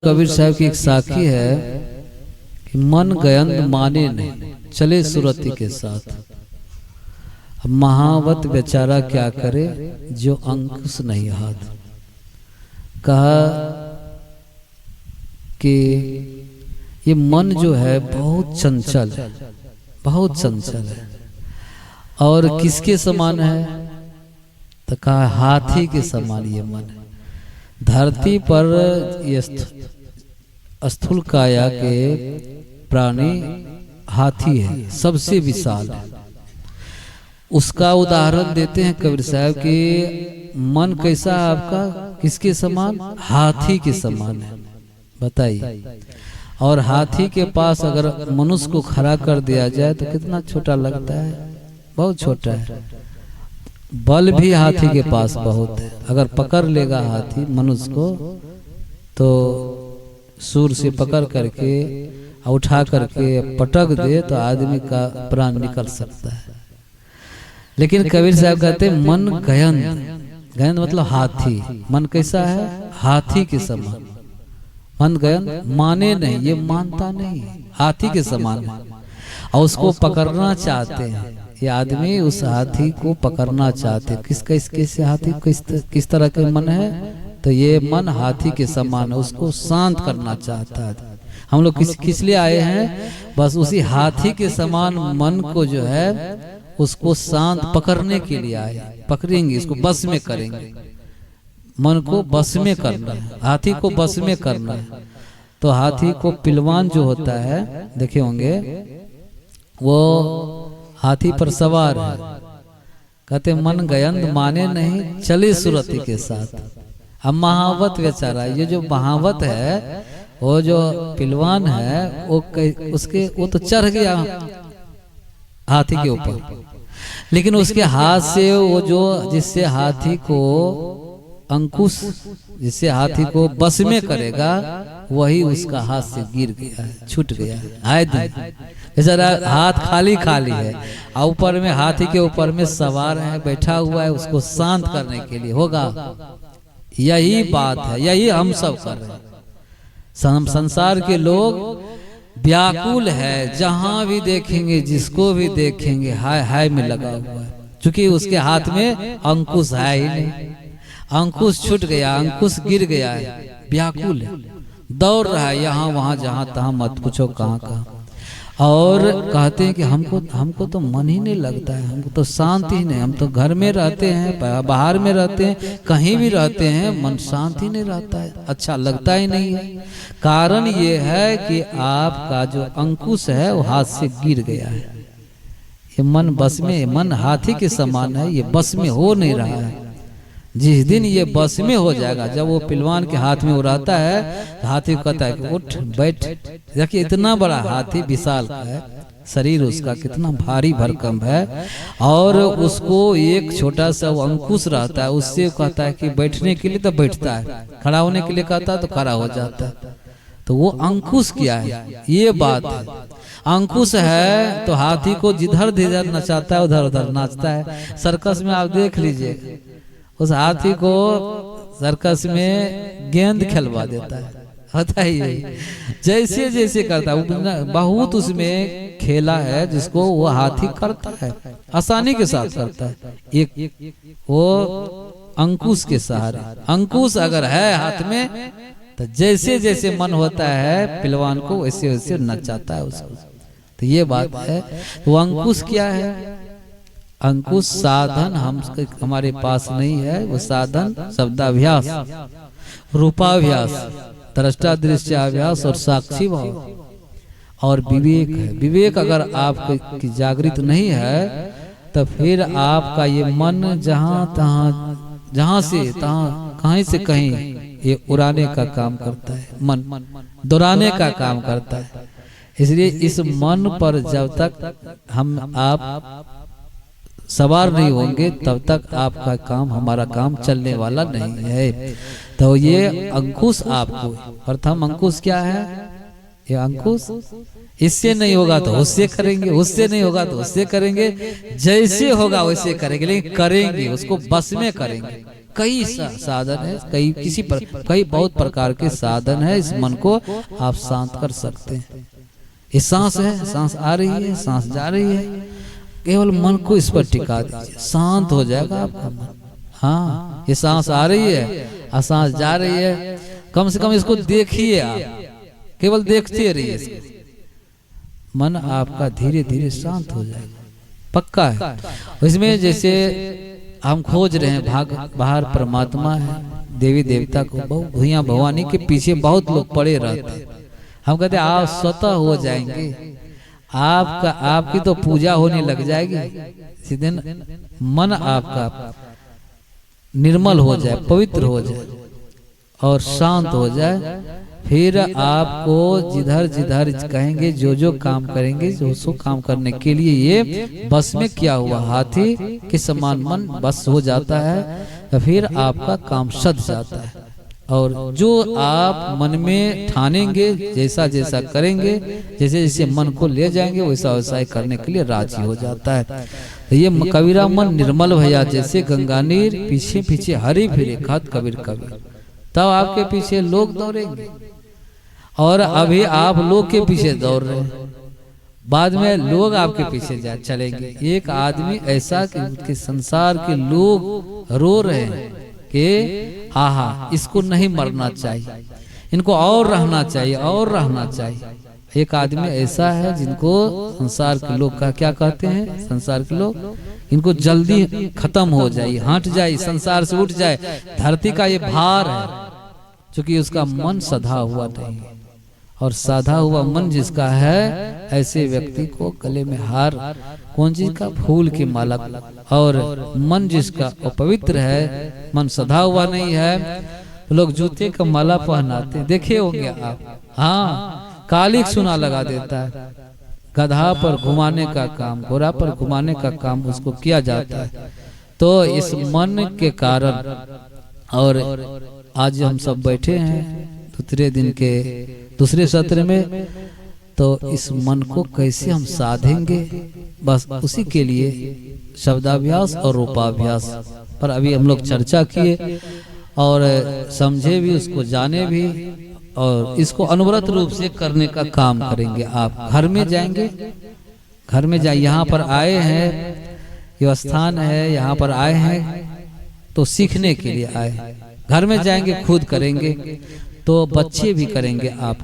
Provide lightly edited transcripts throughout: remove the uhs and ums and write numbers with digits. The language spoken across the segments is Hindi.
कबीर साहब की एक साखी है कि मन गयंद माने नहीं चले सुरती के साथ। अब महावत बेचारा क्या करे जो अंकुश नहीं हाथ। कहा कि ये मन जो है बहुत चंचल है, बहुत चंचल है। और किसके समान है? तो कहा हाथी के समान ये मन है। धरती पर ये स्थूल काया के प्राणी हाथी है, सबसे विशाल है। उसका उदाहरण देते हैं कबीर साहब कि मन कैसा है आपका, किसके समान? हाथी के समान है। बताइए। और हाथी के पास अगर मनुष्य को खड़ा कर दिया जाए तो कितना छोटा लगता है, बहुत छोटा है। बल भी हाथी के पास बहुत है। अगर पकड़ लेगा हाथी मनुष्य को तो सूर से पकड़ करके उठा करके पटक दे तो आदमी का प्राण निकल सकता है। लेकिन कबीर साहब कहते हैं मन गयंद। गयंद मतलब हाथी। मन कैसा है? हाथी के समान। मन गयंद माने नहीं, ये मानता नहीं, हाथी के समान है। और उसको पकड़ना चाहते हैं ये आदमी, उस हाथी को पकड़ना चाहते। किस हाथी किस तरह के मन है? तो ये मन हाथी के समान है, उसको शांत करना चाहता है। हम लोग किस लिए आए हैं? बस उसी हाथी के समान मन को जो है उसको शांत पकड़ने के लिए आए। पकड़ेंगे, इसको बस में करेंगे। मन को बस में करना है, हाथी को बस में करना है। तो हाथी को पिलवान जो होता है देखे होंगे, वो हाथी पर सवार है। कहते मन गयंद माने नहीं चले सुरती के साथ। अब महावत बेचारा, ये जो महावत है वो जो पिलवान है वो तो चढ़ गया हाथी के ऊपर, लेकिन उसके हाथ से वो जो जिससे हाथी को अंकुश, जिससे हाथी को बस में करेगा, वही उसका हाथ से गिर गया है, छूट गया है। बेचारा हाथ खाली खाली है और ऊपर में हाथी के ऊपर में सवार है, बैठा हुआ है उसको शांत करने के लिए। होगा यही बात है, यही हम सब कर रहे हैं। संसार के लोग व्याकुल है, जहां भी देखेंगे जिसको भी देखेंगे हाय हाय में लगा हुआ है, क्योंकि उसके हाथ में अंकुश है ही नहीं। अंकुश छूट गया, अंकुश गिर गया है, व्याकुल है, दौड़ रहा है यहाँ वहां जहां तहां, मत पूछो कहाँ कहाँ। और कहते हैं कि हमको तो मन ही नहीं लगता है, हमको तो शांति ही नहीं। हम तो घर में रहते हैं, बाहर में रहते हैं, कहीं भी रहते हैं, मन शांति नहीं रहता है, अच्छा लगता ही नहीं है। कारण ये है कि आपका जो अंकुश है वो हाथ से गिर गया है। ये मन बस में, मन हाथी के समान है, ये बस में हो नहीं रहा है। जिस दिन ये बस में हो जाएगा, जब वो पिलवान के हाथ में उड़ाता है तो हाथी को कहता है कि उठ बैठ। देखिए इतना बड़ा हाथी विशाल है, शरीर उसका कितना भारी भरकम है, और उसको एक छोटा सा वो अंकुश रहता है, उससे कहता है कि बैठने के लिए तो बैठता है, खड़ा होने के लिए कहता है तो खड़ा हो जाता है। तो वो अंकुश क्या है, ये बात है। अंकुश है तो हाथी को जिधर जिधर नचाता है उधर उधर नाचता है। सर्कस में आप देख लीजिए, उस हाथी को सर्कस में गेंद खिलवा देता है, होता ही यही। जैसे जैसे करता है, बहुत उसमें खेला है जिसको वो हाथी करता है, आसानी के साथ करता है। एक वो अंकुश के सहारे, अंकुश अगर है हाथ में तो जैसे जैसे मन होता है पिलवान को वैसे वैसे नचाता है उसको। तो ये बात है। वो अंकुश क्या है? अंकुश साधन हमारे पास नहीं है। वो साधन शब्दाभ्यास, रूपाभ्यास, दृष्टा दृश्याभ्यास और साक्षी भाव और विवेक है। विवेक अगर आपकी जागृत नहीं है तो फिर आपका ये मन जहां तहां, जहां से तहां, कहीं से कहीं ये उड़ाने का काम करता है, मन दोहराने का काम करता है। इसलिए इस मन पर जब तक हम आप सवार नहीं होंगे तब तक आपका काम, हमारा काम चलने वाला नहीं है। तो ये अंकुश आपको, प्रथम अंकुश क्या है? ये अंकुश, इससे नहीं होगा तो उससे करेंगे, उससे नहीं होगा तो उससे करेंगे, जैसे होगा वैसे करेंगे, लेकिन करेंगे, उसको बस में करेंगे। कई साधन है, कई बहुत प्रकार के साधन है, इस मन को आप शांत कर सकते हैं। ये सांस है, सांस आ रही है, सांस जा रही है, केवल मन को इस पर टिका दीजिए, शांत हो जाएगा आपका मन। हाँ, ये सांस आ रही है और सांस जा रही है, कम से कम इसको देखिए आप, केवल देखते रहिए इसको, मन आपका धीरे धीरे शांत हो जाएगा, पक्का है। इसमें जैसे हम खोज रहे हैं बाहर परमात्मा है, देवी देवता को, भैया भवानी के पीछे बहुत लोग पड़े रहते हैं। हम कहते हैं आप स्वतः हो जाएंगे, आपकी तो पूजा होने लग जाएगी। इसी दिन मन आपका निर्मल हो जाए, पवित्र हो जाए और शांत हो जाए, फिर आपको जिधर जिधर कहेंगे, जो काम करेंगे, जो काम करने के लिए ये बस में किया हुआ हाथी के समान मन बस हो जाता है, तो फिर आपका काम सध जाता है। और जो आप मन में ठानेंगे, जैसा जैसा करेंगे, जैसे जैसे मन को ले जाएंगे, वैसा वैसा ही करने के लिए राजी हो जाता है। तो ये कबीरा मन निर्मल भैया जैसे गंगा नीर, पीछे पीछे हरी फिरे खत कबीर कबीर, तब आपके पीछे लोग दौड़ेंगे। और अभी आप लोग के पीछे दौड़ रहे हैं, बाद में लोग आपके पीछे चलेंगे। एक आदमी ऐसा कि संसार के लोग रो रहे हैं कि आहा, इसको नहीं मरना चाहिए, इनको और रहना चाहिए, और रहना चाहिए। एक आदमी ऐसा है जिनको संसार के लोग का क्या कहते हैं, संसार के लोग, इनको जल्दी खत्म हो जाए, हट जाए, संसार से उठ जाए, धरती का ये भार है, क्योंकि उसका मन सधा हुआ नहीं है। और साधा हुआ मन जिसका है, ऐसे व्यक्ति को गले में हार, कौन चीज का, फूल की माला। और मन जिसका पवित्र है, मन सधा हुआ नहीं है, तो लोग जूते का माला पहनाते, देखे होंगे आप। हाँ, कालिक सुना लगा देता है, गधा पर घुमाने का काम, घोड़ा पर घुमाने का काम उसको किया जाता है। तो इस मन के कारण, और आज हम सब बैठे हैं दूसरे दिन के दूसरे सत्र में, तो इस मन को कैसे हम साधेंगे, बस उसी के लिए शब्दाभ्यास और रूपाभ्यास पर अभी हम लोग चर्चा किए और समझे भी, उसको जाने भी, और इसको अनवरत रूप से करने का काम करेंगे। आप घर में जाएंगे, घर में जाए, यहाँ पर आए हैं, ये स्थान है, यहाँ पर आए हैं तो सीखने के लिए आए, घर में जाएंगे खुद करेंगे, तो बच्चे भी करेंगे आप,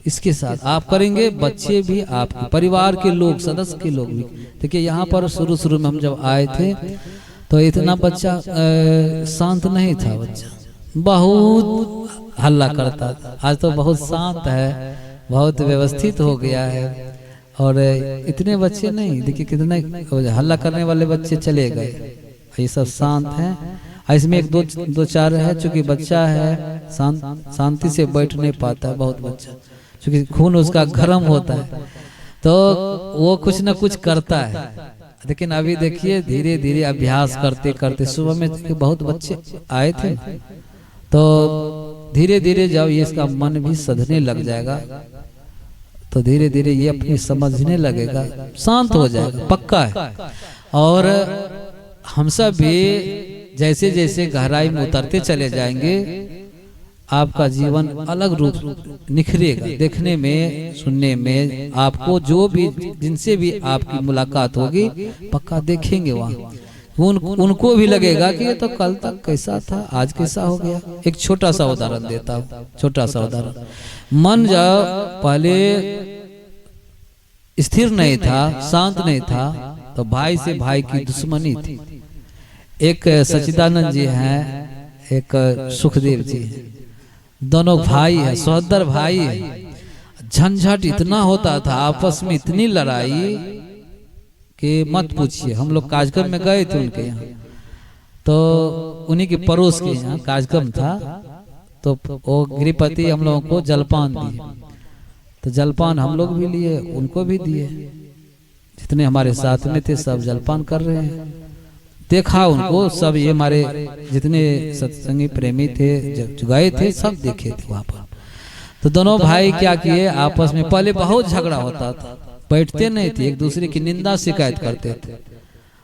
इसके साथ आप करेंगे, बच्चे भी, आपके परिवार के लोग, सदस्य के लोग भी। देखिए यहाँ पर शुरू में हम जब आए थे तो इतना बच्चा शांत नहीं था, बच्चा बहुत हल्ला करता था। आज तो बहुत शांत है, बहुत व्यवस्थित हो गया है, और इतने बच्चे नहीं, देखिए कितने हल्ला करने वाले बच्चे चले गए, ये सब शांत हैं। इसमें एक दो चार है, चूंकि बच्चा है शांति से बैठ नहीं पाता है, बहुत बच्चा, क्योंकि खून उसका गर्म होता है, तो वो कुछ न कुछ करता है। लेकिन अभी देखिए धीरे धीरे अभ्यास करते करते, सुबह में बहुत बच्चे आए थे, तो धीरे धीरे जब ये इसका मन भी सधने लग जाएगा, तो धीरे धीरे ये अपनी समझने लगेगा, शांत हो जाएगा, पक्का है। और हम सब भी जैसे जैसे गहराई में उतरते चले जाएंगे, आपका जीवन अलग रूप निखरेगा, देखने में, सुनने में। आपको जो भी, जिनसे भी आपकी मुलाकात होगी, पक्का देखेंगे वहाँ, उनको भी लगेगा कि ये तो कल तक कैसा था, आज कैसा हो गया। एक छोटा सा उदाहरण देता हूँ, छोटा सा उदाहरण। मन जब पहले स्थिर नहीं था, शांत नहीं था, तो भाई से भाई की दुश्मनी थी। एक सच्चिदानंद जी हैं, एक सुखदेव जी हैं, दोनों भाई है, सहोदर भाई है। झंझट इतना होता था आपस में, इतनी लड़ाई कि मत पूछिए। हम लोग कार्यक्रम में गए थे उनके यहाँ, तो उन्हीं के पड़ोस के यहाँ कार्यक्रम था, तो वो गृहपति हम लोगों को जलपान दिए, तो जलपान हम लोग भी लिए, उनको भी दिए। जितने हमारे साथ में थे सब जलपान कर रहे हैं। देखा उनको सब, ये हमारे जितने सत्संगी प्रेमी थे जो गए थे सब देखे थे वहां पर। तो दोनों भाई क्या किए, आपस में पहले बहुत झगड़ा होता था, बैठते नहीं थे, एक दूसरे की निंदा शिकायत करते थे।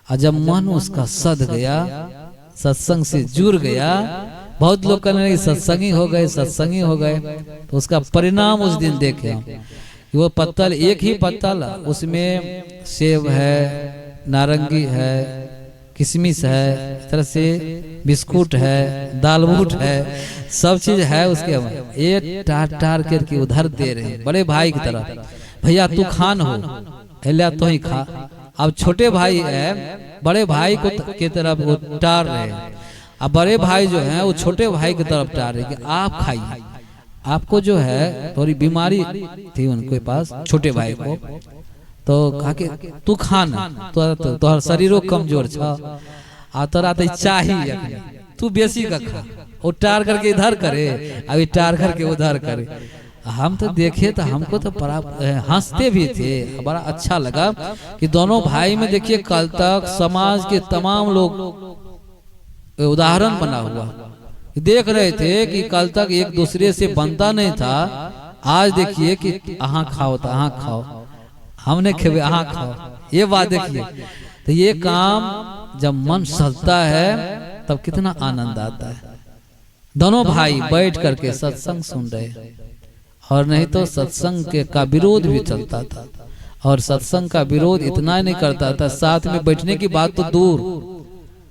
और जब मन उसका सध गया, सत्संग से जुड़ गया। बहुत लोग कहने लगे सत्संगी हो गए, सत्संगी हो गए। तो उसका परिणाम उस दिन देखे हम कि वो पत्तल, एक ही पत्तल, उसमें सेब है, नारंगी है, किशमिश है, इस तरह से बिस्कुट है, दालबूट है, सब चीज है उसके। ये टार टार करके उधर दे रहे हैं बड़े भाई की तरफ, भैया तू खान हो, एला तो ही खा। अब छोटे भाई है बड़े भाई को की तरफ वो टार रहे हैं, अब बड़े भाई जो हैं वो छोटे भाई की तरफ टार रहे कि आप खाइए, आपको जो है थोड़ी बीमारी थी उनके पास, छोटे भाई को। तो कहा कि तू खाना, तो शरीरों कमजोर छा, आ तोरा तो चाहिए, तू बेसी का खा। वो टार करके इधर करे, अभी टार करके उधर करे। हम तो देखे तो हमको तो बड़ा हंसते भी थे, बड़ा अच्छा लगा कि दोनों भाई में देखिए कल तक समाज के तमाम लोग उदाहरण बना हुआ, देख रहे थे कि कल तक एक दूसरे से बनता नहीं था, आज देखिए कि अहाँ खाओ तो अहाँ खाओ, हमने खेवे अहाँ खाओ, ये बात देखिए। तो ये काम जब मन सलता है तब कितना आनंद आता है। दोनों भाई बैठ करके सत्संग सुन रहे, और नहीं तो सत्संग के का विरोध भी चलता था, और सत्संग का विरोध इतना नहीं करता था, साथ में बैठने की बात तो दूर,